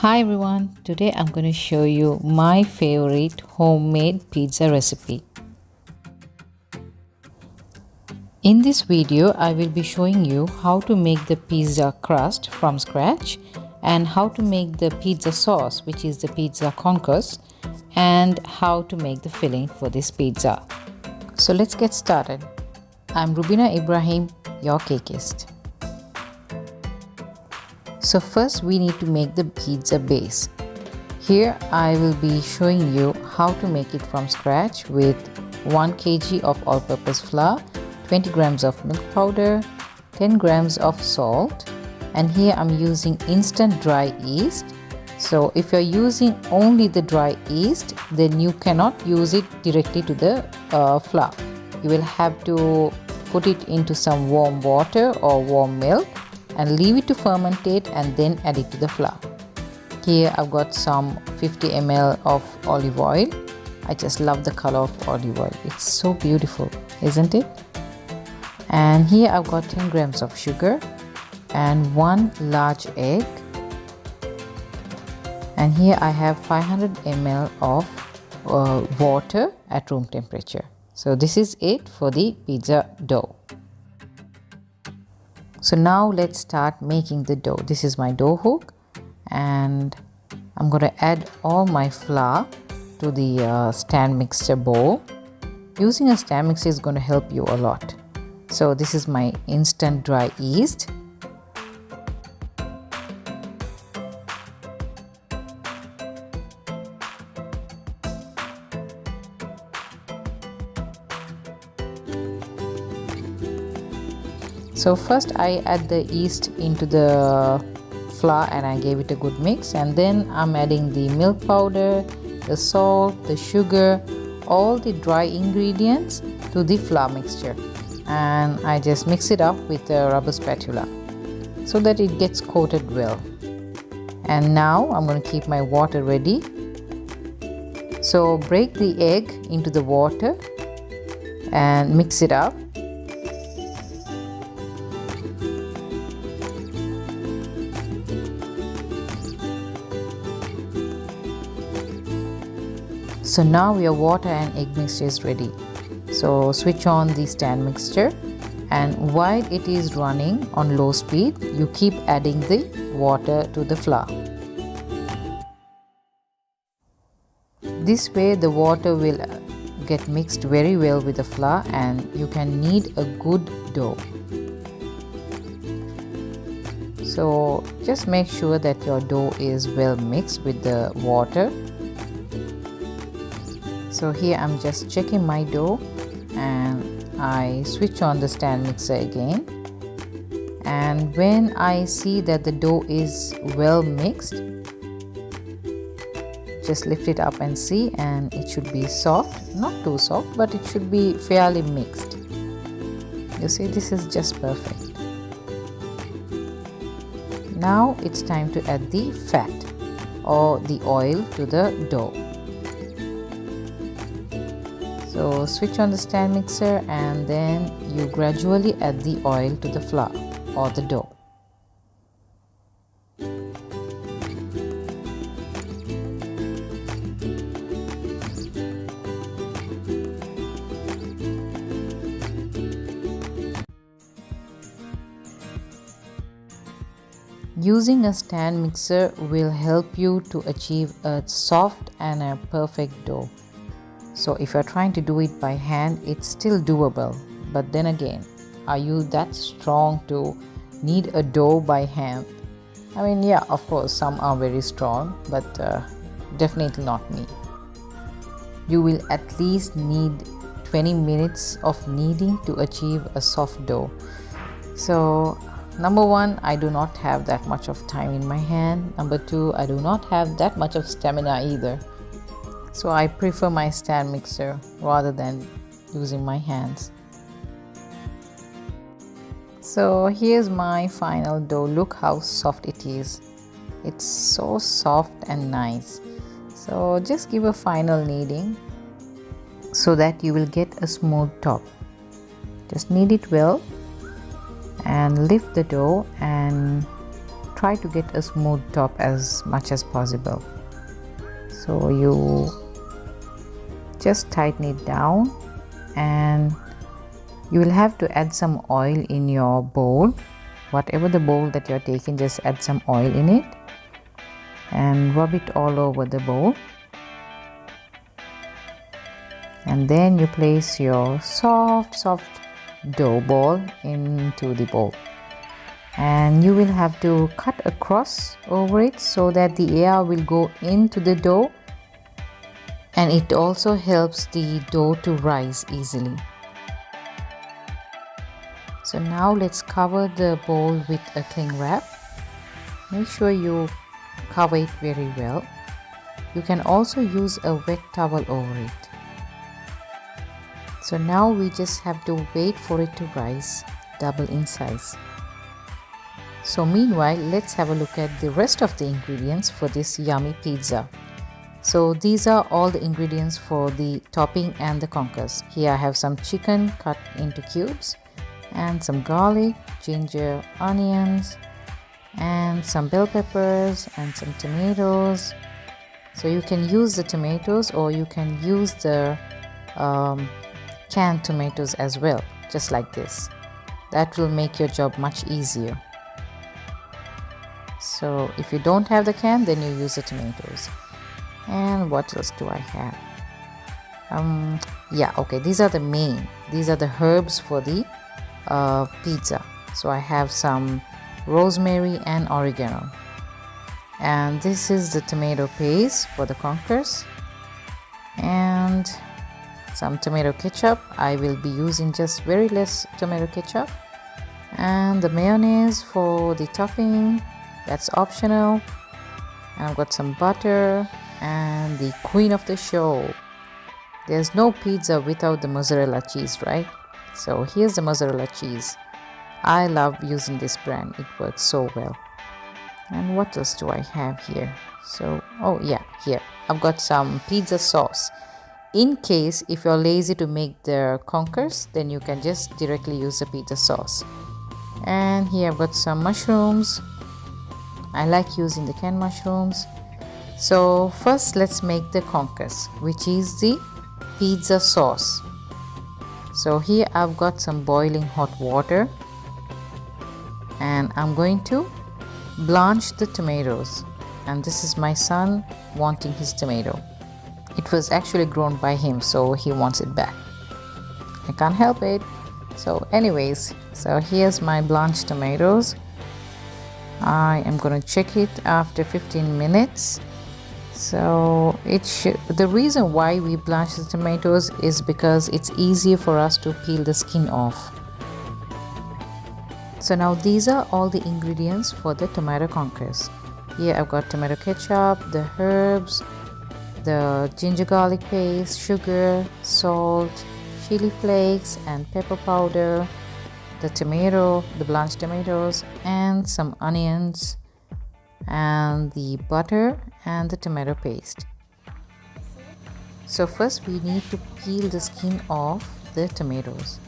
Hi everyone, today I'm going to show you my favorite homemade pizza recipe. In this video, I will be showing you how to make the pizza crust from scratch and how to make the pizza sauce, which is the pizza concours, and how to make the filling for this pizza. So let's get started. I'm Rubina Ibrahim, your cakeist. So first we need to make the pizza base. Here I will be showing you how to make it from scratch with 1 kg of all-purpose flour, 20 grams of milk powder, 10 grams of salt, and here I'm using instant dry yeast. So if you're using only the dry yeast, then you cannot use it directly to the flour. You will have to put it into some warm water or warm milk and leave it to fermentate and then add it to the flour. Here I've got some 50 ml of olive oil. I just love the color of olive oil. It's so beautiful, isn't it? And here I've got 10 grams of sugar and 1 large egg. And here I have 500 ml of water at room temperature. So this is it for the pizza dough. So now let's start making the dough. This is my dough hook and I'm going to add all my flour to the stand mixer bowl. Using a stand mixer is going to help you a lot. So this is my instant dry yeast. So first I add the yeast into the flour and I gave it a good mix, and then I'm adding the milk powder, the salt, the sugar, all the dry ingredients to the flour mixture, and I just mix it up with a rubber spatula so that it gets coated well. And now I'm going to keep my water ready. So break the egg into the water and mix it up. So now your water and egg mixture is ready. So switch on the stand mixture, and while it is running on low speed, you keep adding the water to the flour. This way the water will get mixed very well with the flour and you can knead a good dough. So just make sure that your dough is well mixed with the water. So here I'm just checking my dough and I switch on the stand mixer again, and when I see that the dough is well mixed, just lift it up and see, and it should be soft, not too soft, but it should be fairly mixed. You see, this is just perfect. Now it's time to add the fat or the oil to the dough. So switch on the stand mixer and then you gradually add the oil to the flour or the dough. Using a stand mixer will help you to achieve a soft and a perfect dough. So if you're trying to do it by hand, it's still doable. But then again, are you that strong to knead a dough by hand? I mean, yeah, of course, some are very strong, but definitely not me. You will at least need 20 minutes of kneading to achieve a soft dough. So number one, I do not have that much of time in my hand. Number two, I do not have that much of stamina either. So I prefer my stand mixer rather than using my hands. So here's my final dough. Look how soft it is. It's so soft and nice. So just give a final kneading so that you will get a smooth top. Just knead it well and lift the dough and try to get a smooth top as much as possible. So you just tighten it down, and you will have to add some oil in your bowl. Whatever the bowl that you're taking, just add some oil in it and rub it all over the bowl. And then you place your soft dough ball into the bowl, and you will have to cut a cross over it so that the air will go into the dough, and it also helps the dough to rise easily. So now let's cover the bowl with a cling wrap. Make sure you cover it very well. You can also use a wet towel over it. So now we just have to wait for it to rise, double in size. So meanwhile, let's have a look at the rest of the ingredients for this yummy pizza. So these are all the ingredients for the topping and the concours. Here I have some chicken cut into cubes, and some garlic, ginger, onions, and some bell peppers and some tomatoes. So you can use the tomatoes, or you can use the canned tomatoes as well, just like this. That will make your job much easier. So if you don't have the can, then you use the tomatoes. And what else do I have? Yeah, okay, these are the herbs for the pizza. So I have some rosemary and oregano, and this is the tomato paste for the concours, and some tomato ketchup. I will be using just very less tomato ketchup, and the mayonnaise for the topping, that's optional. And I've got some butter, and the queen of the show, there's no pizza without the mozzarella cheese, right? So here's the mozzarella cheese. I love using this brand, it works so well. And what else do I have here? So, oh yeah, here I've got some pizza sauce. In case if you're lazy to make the concours, then you can just directly use the pizza sauce. And here I've got some mushrooms. I like using the canned mushrooms. So first let's make the concours, which is the pizza sauce. So here I've got some boiling hot water, and I'm going to blanch the tomatoes. And this is my son wanting his tomato. It was actually grown by him, so he wants it back. I can't help it. So anyways, so here's my blanched tomatoes. I am going to check it after 15 minutes. So the reason why we blanch the tomatoes is because it's easier for us to peel the skin off. So now these are all the ingredients for the tomato concours. Here I've got tomato ketchup, the herbs, the ginger garlic paste, sugar, salt, chili flakes and pepper powder, the blanched tomatoes, and some onions, and the butter and the tomato paste. So first we need to peel the skin off the tomatoes.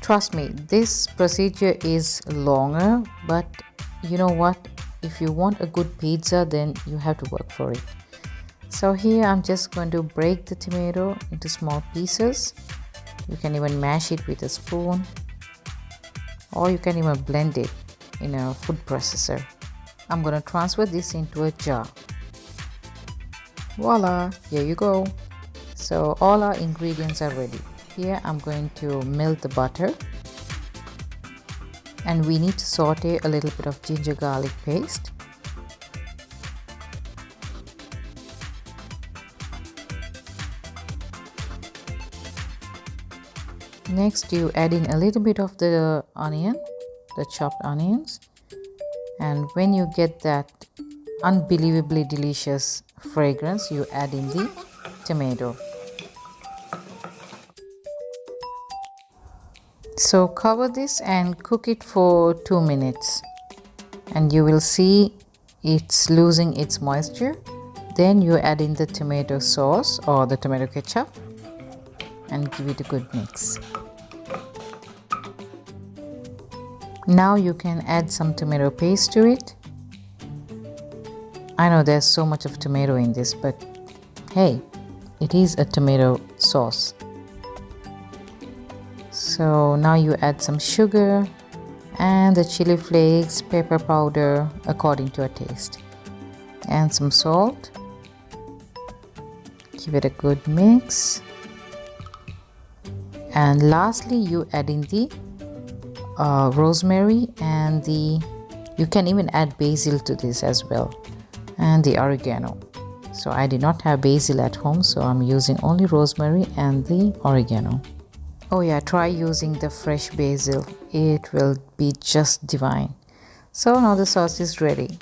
Trust me, this procedure is longer, but you know what? If you want a good pizza, then you have to work for it. So here I'm just going to break the tomato into small pieces. You can even mash it with a spoon, or you can even blend it in a food processor. I'm going to transfer this into a jar. Voila, here you go. So all our ingredients are ready. Here I'm going to melt the butter, and we need to saute a little bit of ginger garlic paste. Next you add in a little bit of the onion, the chopped onions, and when you get that unbelievably delicious fragrance, you add in the tomato. So cover this and cook it for 2 minutes, and you will see it's losing its moisture. Then you add in the tomato sauce or the tomato ketchup and give it a good mix. Now you can add some tomato paste to it. I know there's so much of tomato in this, but hey, it is a tomato sauce. So now you add some sugar and the chili flakes, pepper powder according to your taste, and some salt. Give it a good mix. And lastly, you add in the rosemary and you can even add basil to this as well, and the oregano. So I did not have basil at home, so I'm using only rosemary and the oregano. Oh yeah, try using the fresh basil. It will be just divine. So now the sauce is ready.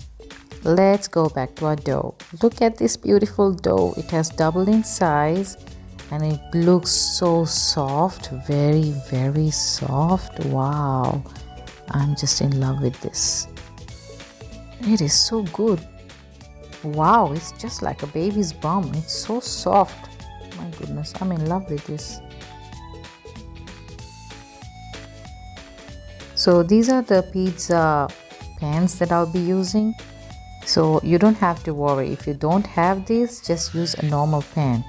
Let's go back to our dough. Look at this beautiful dough. It has doubled in size and it looks so soft, very, very soft. Wow, I'm just in love with this. It is so good. Wow, it's just like a baby's bum. It's so soft. My goodness, I'm in love with this. So these are the pizza pans that I'll be using. So you don't have to worry. If you don't have this, just use a normal pan.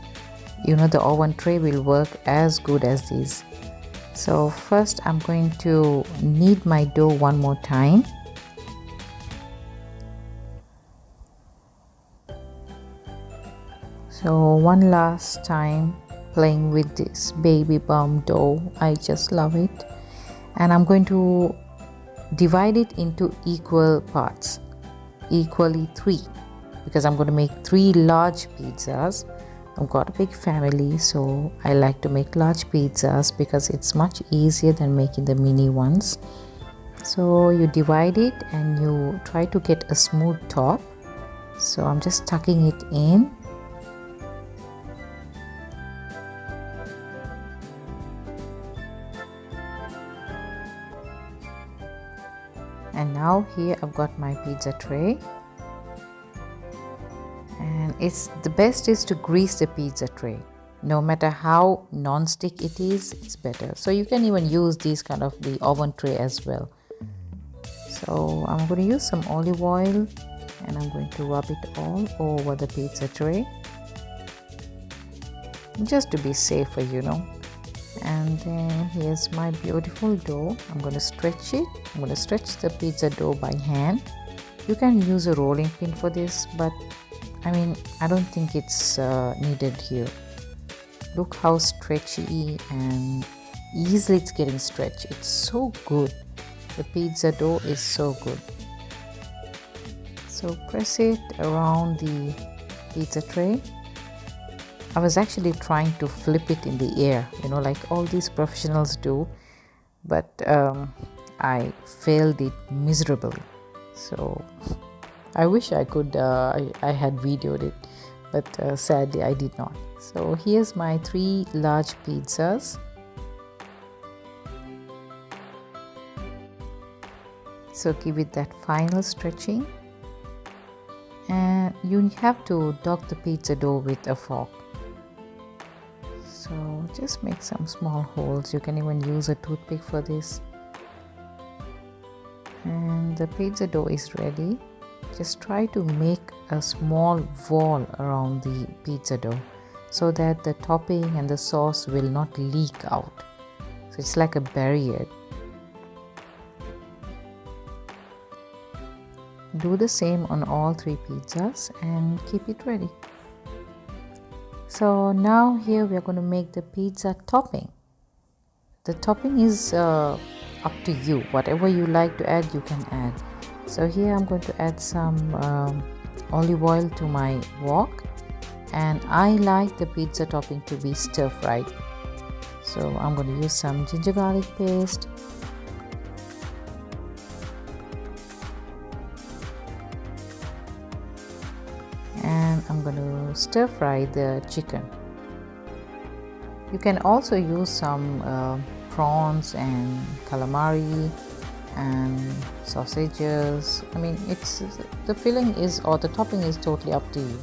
You know, the oven tray will work as good as these. So first I'm going to knead my dough one more time. So one last time playing with this baby bum dough. I just love it. And I'm going to divide it into equal parts, equally 3, because I'm going to make 3 large pizzas. I've got a big family, so I like to make large pizzas because it's much easier than making the mini ones. So you divide it and you try to get a smooth top. So I'm just tucking it in. And now here I've got my pizza tray, and the best is to grease the pizza tray. No matter how non-stick it is, it's better. So you can even use these kind of the oven tray as well. So I'm going to use some olive oil and I'm going to rub it all over the pizza tray, just to be safer, you know. And then here's my beautiful dough. I'm going to stretch it. I'm going to stretch the pizza dough by hand. You can use a rolling pin for this, but I mean, I don't think it's needed here. Look how stretchy and easily it's getting stretched. It's so good. The pizza dough is so good. So press it around the pizza tray. I was actually trying to flip it in the air, you know, like all these professionals do, but I failed it miserably. So I wish I could, I had videoed it, but sadly I did not. So here's my 3 large pizzas. So give it that final stretching, and you have to dog the pizza dough with a fork. So just make some small holes. You can even use a toothpick for this. And the pizza dough is ready. Just try to make a small wall around the pizza dough so that the topping and the sauce will not leak out. So it's like a barrier. Do the same on all 3 pizzas and keep it ready. So now here we are going to make the pizza topping. The topping is up to you. Whatever you like to add, you can add. So here I'm going to add some olive oil to my wok, and I like the pizza topping to be stir-fried. So I'm going to use some ginger garlic paste, and I'm going to stir fry the chicken. You can also use some prawns and calamari and sausages. I mean, it's the filling is, or the topping is totally up to you.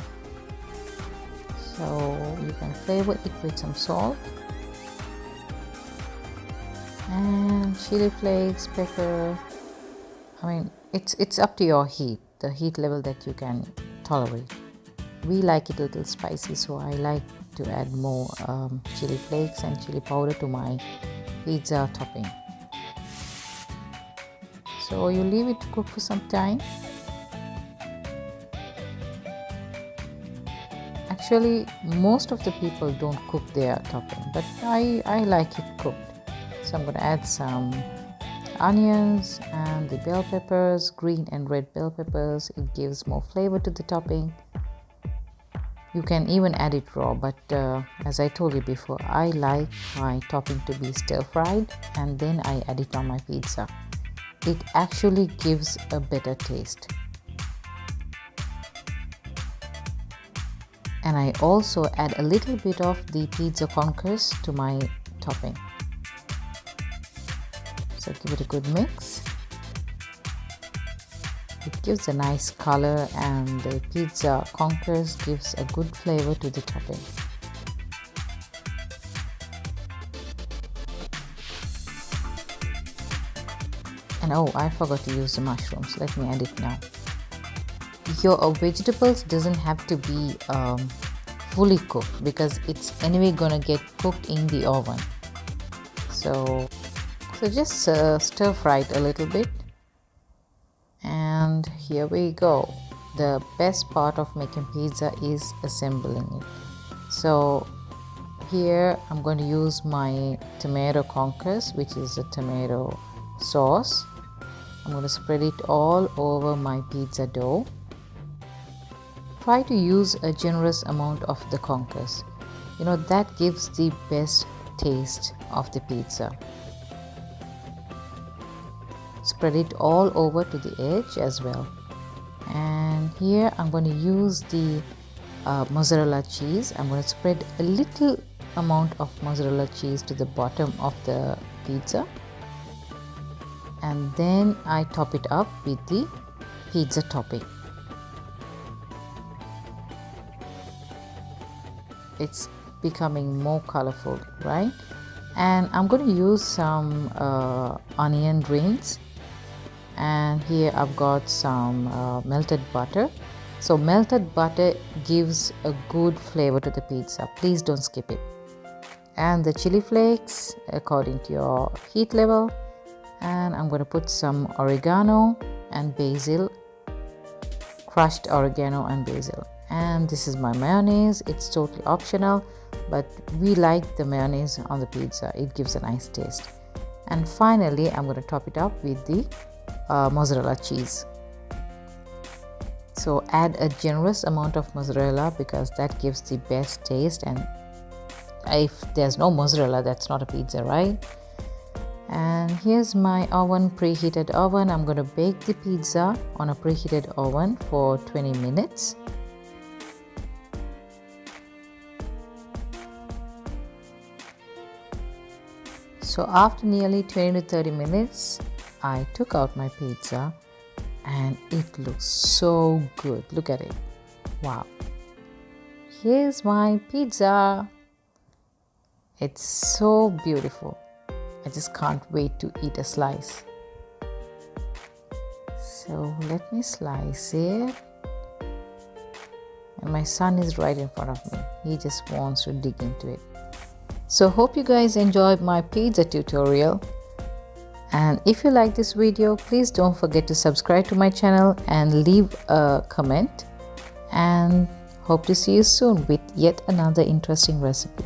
So you can flavor it with some salt and chili flakes, pepper, I mean, it's up to your heat, the heat level that you can tolerate. We like it a little spicy, so I like to add more chili flakes and chili powder to my pizza topping. So you leave it to cook for some time. Actually, most of the people don't cook their topping, but I like it cooked. So I'm going to add some onions and the bell peppers, green and red bell peppers. It gives more flavor to the topping. You can even add it raw, but as I told you before, I like my topping to be stir fried and then I add it on my pizza. It actually gives a better taste. And I also add a little bit of the pizza concours to my topping. So give it a good mix. It gives a nice color and the pizza concours gives a good flavor to the topping. And oh, I forgot to use the mushrooms. Let me add it now. Your vegetables doesn't have to be fully cooked because it's anyway gonna get cooked in the oven. So just stir fry it a little bit. And here we go. The best part of making pizza is assembling it. So here I'm going to use my tomato concours, which is a tomato sauce. I'm going to spread it all over my pizza dough. Try to use a generous amount of the concours. You know, that gives the best taste of the pizza. Spread it all over to the edge as well. And here I'm going to use the mozzarella cheese. I'm going to spread a little amount of mozzarella cheese to the bottom of the pizza. And then I top it up with the pizza topping. It's becoming more colorful, right? And I'm going to use some onion rings. And here I've got some melted butter. So melted butter gives a good flavor to the pizza. Please don't skip it. And the chili flakes according to your heat level. And I'm going to put some oregano and basil, crushed oregano and basil. And this is my mayonnaise. It's totally optional, but we like the mayonnaise on the pizza. It gives a nice taste. And finally, I'm going to top it up with the mozzarella cheese. So add a generous amount of mozzarella because that gives the best taste. And if there's no mozzarella, that's not a pizza, right? And here's my oven, preheated oven. I'm going to bake the pizza on a preheated oven for 20 minutes. So after nearly 20 to 30 minutes, I took out my pizza and it looks so good. Look at it. Wow. Here's my pizza. It's so beautiful. I just can't wait to eat a slice. So let me slice it. And my son is right in front of me. He just wants to dig into it. So hope you guys enjoyed my pizza tutorial. And if you like this video, please don't forget to subscribe to my channel and leave a comment. And hope to see you soon with yet another interesting recipe.